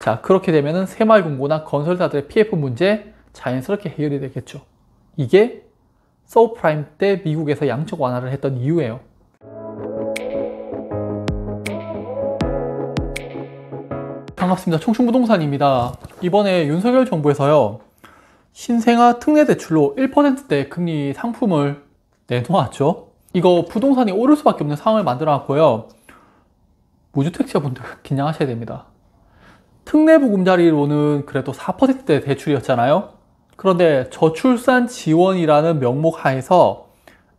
자, 그렇게 되면은 새마을금고나 건설사들의 PF 문제 자연스럽게 해결이 되겠죠. 이게 서브프라임 때 미국에서 양적 완화를 했던 이유예요. 반갑습니다. 청춘부동산입니다. 이번에 윤석열 정부에서요, 신생아 특례대출로 1%대 금리 상품을 내놓았죠. 이거 부동산이 오를 수밖에 없는 상황을 만들어 놨고요. 무주택자분들 긴장하셔야 됩니다. 특례보금자리로는 그래도 4%대 대출이었잖아요. 그런데 저출산 지원이라는 명목 하에서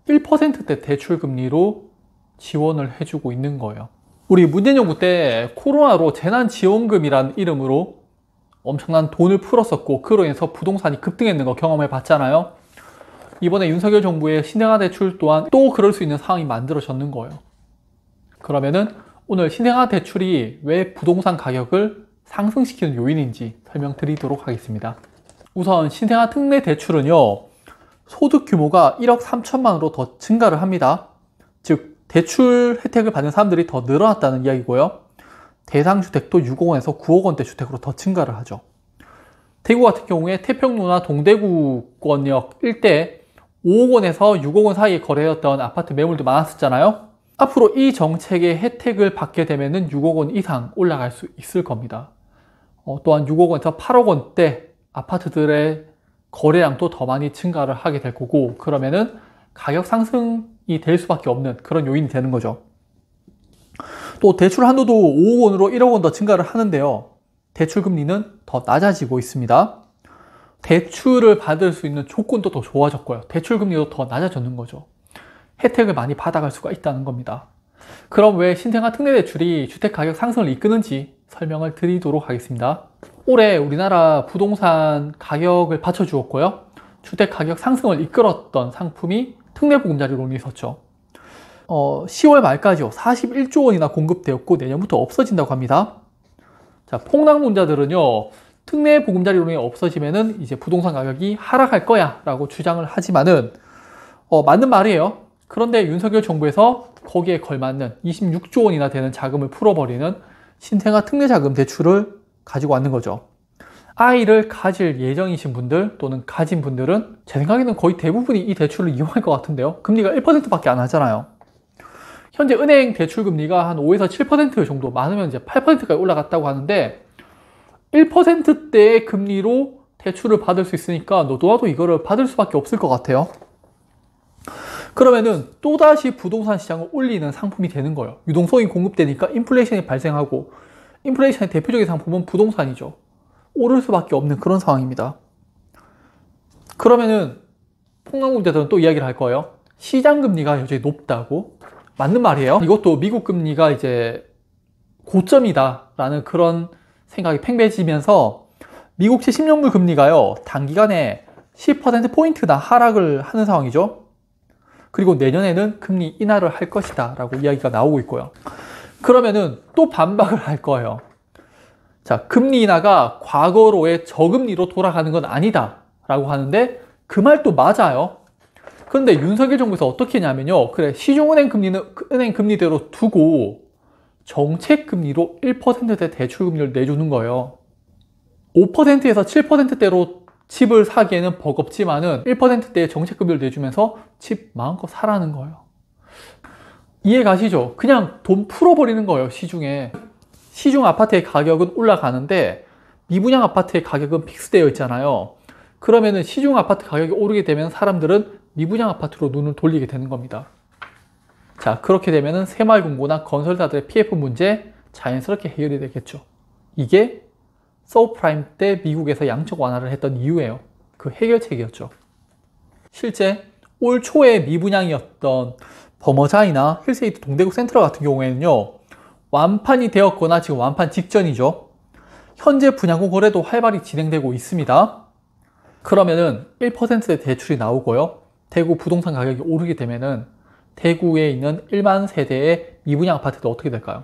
1%대 대출 금리로 지원을 해주고 있는 거예요. 우리 문재인 정부 때 코로나로 재난지원금이라는 이름으로 엄청난 돈을 풀었었고, 그로 인해서 부동산이 급등했는 거 경험해 봤잖아요. 이번에 윤석열 정부의 신생아 대출 또한 또 그럴 수 있는 상황이 만들어졌는 거예요. 그러면은 오늘 신생아 대출이 왜 부동산 가격을 상승시키는 요인인지 설명드리도록 하겠습니다. 우선 신생아 특례 대출은요, 소득 규모가 1억 3천만 원으로 더 증가를 합니다. 즉 대출 혜택을 받는 사람들이 더 늘어났다는 이야기고요. 대상 주택도 6억 원에서 9억 원대 주택으로 더 증가를 하죠. 대구 같은 경우에 태평로나 동대구권역 일대 5억 원에서 6억 원 사이에 거래되었던 아파트 매물도 많았었잖아요. 앞으로 이 정책의 혜택을 받게 되면 6억 원 이상 올라갈 수 있을 겁니다. 또한 6억 원에서 8억 원대 아파트들의 거래량도 더 많이 증가를 하게 될 거고, 그러면은 가격 상승이 될 수밖에 없는 그런 요인이 되는 거죠. 또 대출 한도도 5억 원으로 1억 원 더 증가를 하는데요. 대출 금리는 더 낮아지고 있습니다. 대출을 받을 수 있는 조건도 더 좋아졌고요. 대출 금리도 더 낮아졌는 거죠. 혜택을 많이 받아갈 수가 있다는 겁니다. 그럼 왜 신생아 특례 대출이 주택 가격 상승을 이끄는지 설명을 드리도록 하겠습니다. 올해 우리나라 부동산 가격을 받쳐주었고요. 주택 가격 상승을 이끌었던 상품이 특례보금자리론이 있었죠. 10월 말까지요, 41조 원이나 공급되었고 내년부터 없어진다고 합니다. 자, 폭락론자들은요, 특례보금자리론이 없어지면은 이제 부동산 가격이 하락할 거야 라고 주장을 하지만은 맞는 말이에요. 그런데 윤석열 정부에서 거기에 걸맞는 26조 원이나 되는 자금을 풀어버리는 신생아 특례자금 대출을 가지고 왔는 거죠. 아이를 가질 예정이신 분들 또는 가진 분들은 제 생각에는 거의 대부분이 이 대출을 이용할 것 같은데요. 금리가 1%밖에 안 하잖아요. 현재 은행 대출 금리가 한 5에서 7% 정도, 많으면 이제 8%까지 올라갔다고 하는데 1%대의 금리로 대출을 받을 수 있으니까 너도나도 이거를 받을 수밖에 없을 것 같아요. 그러면은 또다시 부동산 시장을 올리는 상품이 되는 거예요. 유동성이 공급되니까 인플레이션이 발생하고, 인플레이션의 대표적인 상품은 부동산이죠. 오를 수밖에 없는 그런 상황입니다. 그러면은 폭락론자들은 또 이야기를 할 거예요. 시장 금리가 여전히 높다고. 맞는 말이에요. 이것도 미국 금리가 이제 고점이다라는 그런 생각이 팽배해지면서 미국채 10년물 금리가요, 단기간에 10%포인트나 하락을 하는 상황이죠. 그리고 내년에는 금리 인하를 할 것이다 라고 이야기가 나오고 있고요. 그러면은 또 반박을 할 거예요. 자, 금리 인하가 과거로의 저금리로 돌아가는 건 아니다 라고 하는데 그 말도 맞아요. 그런데 윤석열 정부에서 어떻게 했냐면요, 그래, 시중은행 금리는 은행 금리대로 두고 정책 금리로 1%대 대출 금리를 내주는 거예요. 5%에서 7%대로 집을 사기에는 버겁지만은 1%대의 정책 금리를 내주면서 집 마음껏 사라는 거예요. 이해 가시죠? 그냥 돈 풀어버리는 거예요, 시중에. 시중 아파트의 가격은 올라가는데 미분양 아파트의 가격은 픽스되어 있잖아요. 그러면은 시중 아파트 가격이 오르게 되면 사람들은 미분양 아파트로 눈을 돌리게 되는 겁니다. 자, 그렇게 되면은 새마을금고나 건설사들의 PF 문제 자연스럽게 해결이 되겠죠. 이게 서브프라임 때 미국에서 양적 완화를 했던 이유예요. 그 해결책이었죠. 실제 올 초에 미분양이었던 버머자이나 힐스테이트 동대구 센트럴 같은 경우에는요, 완판이 되었거나 지금 완판 직전이죠. 현재 분양권 거래도 활발히 진행되고 있습니다. 그러면은 1%의 대출이 나오고요, 대구 부동산 가격이 오르게 되면은 대구에 있는 1만 세대의 미분양 아파트도 어떻게 될까요?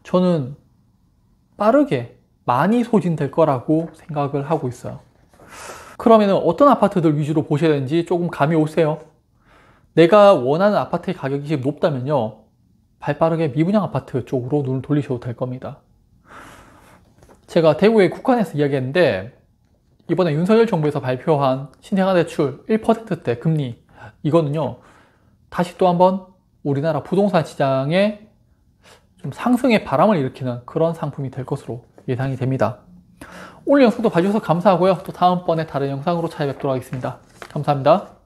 저는 빠르게 많이 소진될 거라고 생각을 하고 있어요. 그러면 어떤 아파트들 위주로 보셔야 되는지 조금 감이 오세요? 내가 원하는 아파트의 가격이 지금 높다면요, 발빠르게 미분양 아파트 쪽으로 눈을 돌리셔도 될 겁니다. 제가 대구의 국한에서 이야기했는데 이번에 윤석열 정부에서 발표한 신생아대출 1%대 금리 이거는요 다시 또 한번 우리나라 부동산 시장에 좀 상승의 바람을 일으키는 그런 상품이 될 것으로 예상이 됩니다. 오늘 영상도 봐주셔서 감사하고요. 또 다음번에 다른 영상으로 찾아뵙도록 하겠습니다. 감사합니다.